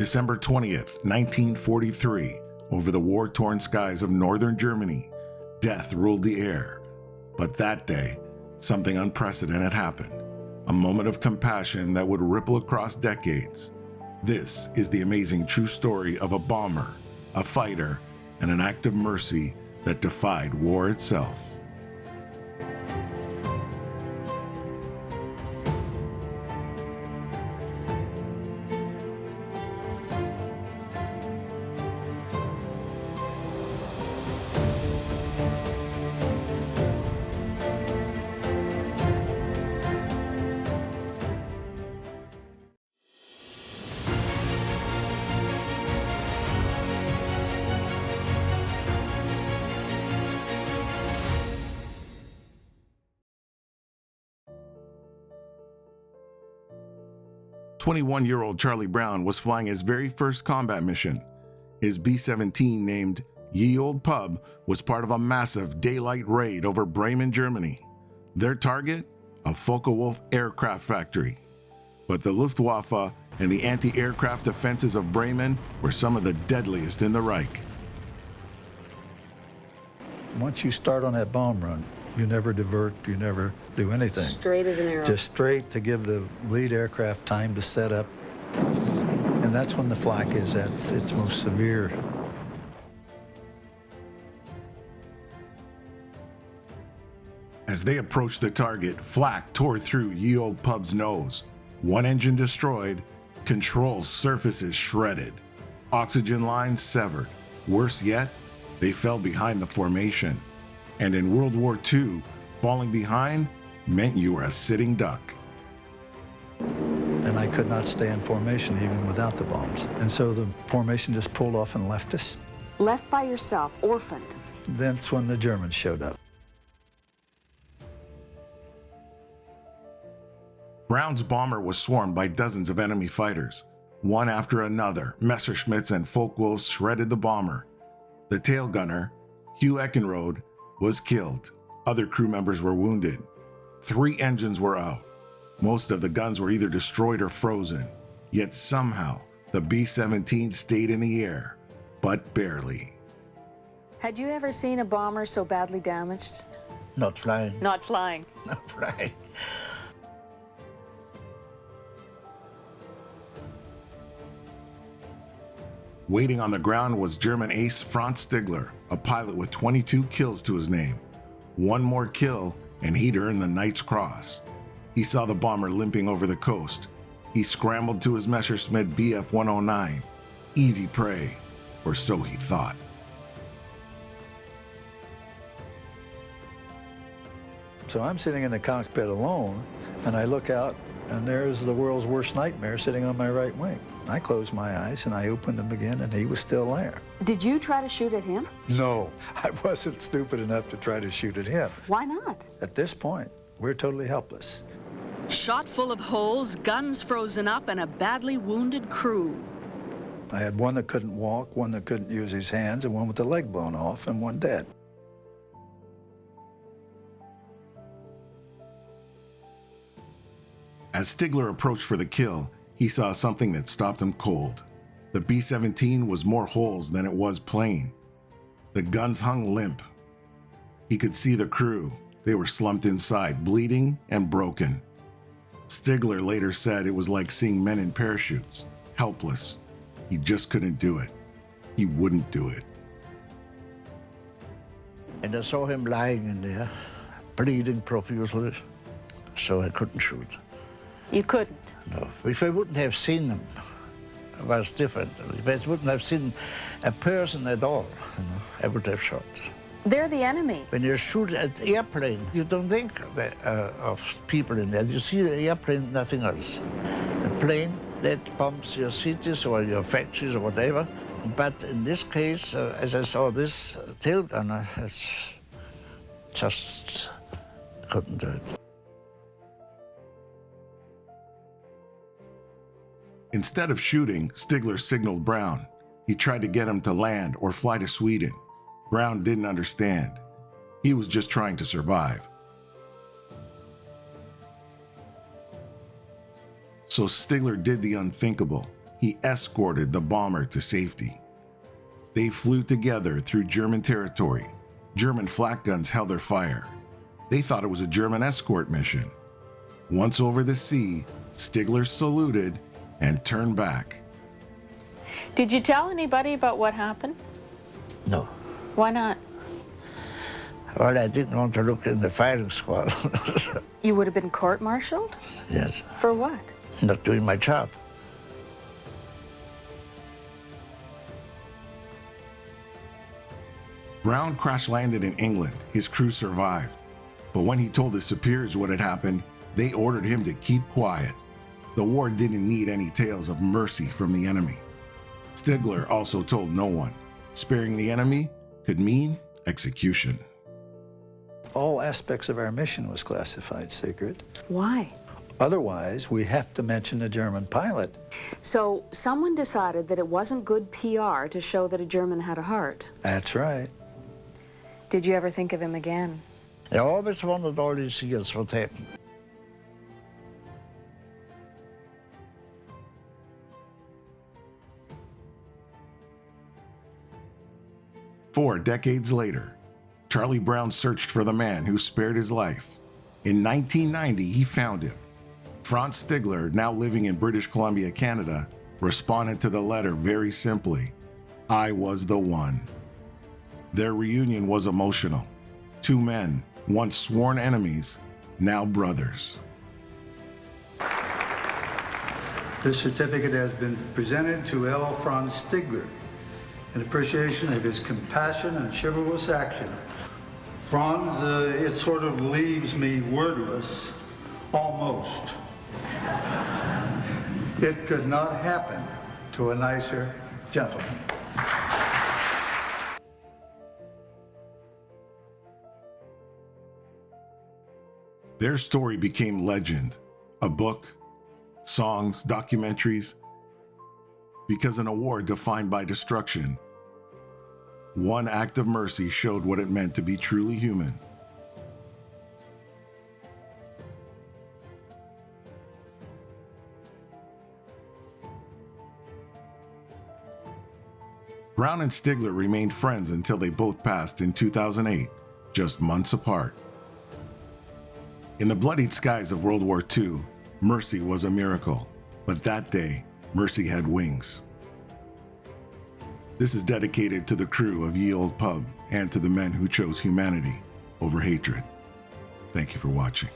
December 20th, 1943, over the war-torn skies of northern Germany, death ruled the air. But that day, something unprecedented happened, a moment of compassion that would ripple across decades. This is the amazing true story of a bomber, a fighter, and an act of mercy that defied war itself. "21-year-old Charlie Brown was flying his very first combat mission. His B-17 named Ye Old Pub was part of a massive daylight raid over Bremen, Germany. Their target? A Focke-Wulf aircraft factory. But the Luftwaffe and the anti-aircraft defenses of Bremen were some of the deadliest in the Reich. Once you start on that bomb run, you never divert, you never do anything. Straight as an arrow. Just straight to give the lead aircraft time to set up. And that's when the flak is at its most severe. As they approached the target, flak tore through Ye Old Pub's nose. One engine destroyed, control surfaces shredded, oxygen lines severed. Worse yet, they fell behind the formation. And in World War II, falling behind meant you were a sitting duck. And I could not stay in formation even without the bombs. And so the formation just pulled off and left us. Left by yourself, orphaned. That's when the Germans showed up. Brown's bomber was swarmed by dozens of enemy fighters. One after another, Messerschmitts and Focke-Wulfs shredded the bomber. The tail gunner, Hugh Eckenrode, was killed. Other crew members were wounded. 3 engines were out. Most of the guns were either destroyed or frozen. Yet somehow, the B-17 stayed in the air, but barely. Had you ever seen a bomber so badly damaged? Not flying. Not flying. Not flying. Waiting on the ground was German ace Franz Stigler, a pilot with 22 kills to his name. One more kill and he'd earn the Knight's Cross. He saw the bomber limping over the coast. He scrambled to his Messerschmitt Bf-109. Easy prey, or so he thought. So I'm sitting in the cockpit alone, and I look out, and there's the world's worst nightmare sitting on my right wing. I closed my eyes, and I opened them again, and he was still there. Did you try to shoot at him? No, I wasn't stupid enough to try to shoot at him. Why not? At this point, we're totally helpless. Shot full of holes, guns frozen up, and a badly wounded crew. I had one that couldn't walk, one that couldn't use his hands, and one with the leg blown off, and one dead. As Stigler approached for the kill, he saw something that stopped him cold. The B-17 was more holes than it was plane. The guns hung limp. He could see the crew. They were slumped inside, bleeding and broken. Stigler later said it was like seeing men in parachutes, helpless. He just couldn't do it. He wouldn't do it. And I saw him lying in there, bleeding profusely, so I couldn't shoot. You couldn't? No. If I wouldn't have seen him, it was different. If I wouldn't have seen a person at all, I would have shot. They're the enemy. When you shoot at airplane, you don't think of people in there. You see the airplane, nothing else. The plane, that bombs your cities or your factories or whatever. But in this case, as I saw this tail gunner, I just couldn't do it. Instead of shooting, Stigler signaled Brown. He tried to get him to land or fly to Sweden. Brown didn't understand. He was just trying to survive. So Stigler did the unthinkable. he escorted the bomber to safety. They flew together through German territory. German flak guns held their fire. They thought it was a German escort mission. Once over the sea, Stigler saluted and turned back. Did you tell anybody about what happened? No. Why not? Well, I didn't want to look in the firing squad. You would have been court-martialed? Yes. For what? Not doing my job. Brown crash-landed in England. His crew survived. But when he told his superiors what had happened, they ordered him to keep quiet. The war didn't need any tales of mercy from the enemy. Stigler also told no one. Sparing the enemy could mean execution. All aspects of our mission was classified secret. Why? Otherwise, we have to mention a German pilot. So someone decided that it wasn't good PR to show that a German had a heart. That's right. Did you ever think of him again? I always wondered all these years what happened. Four decades later, Charlie Brown searched for the man who spared his life. In 1990, he found him. Franz Stigler, now living in British Columbia, Canada, responded to the letter very simply, "I was the one." Their reunion was emotional. Two men, once sworn enemies, now brothers. This certificate has been presented to L. Franz Stigler in appreciation of his compassion and chivalrous action. Franz, it sort of leaves me wordless, almost. It could not happen to a nicer gentleman. Their story became legend, a book, songs, documentaries, because in a war defined by destruction, one act of mercy showed what it meant to be truly human. Brown and Stigler remained friends until they both passed in 2008, just months apart. In the bloodied skies of World War II, mercy was a miracle, but that day, mercy had wings. This is dedicated to the crew of Ye Olde Pub and to the men who chose humanity over hatred. Thank you for watching.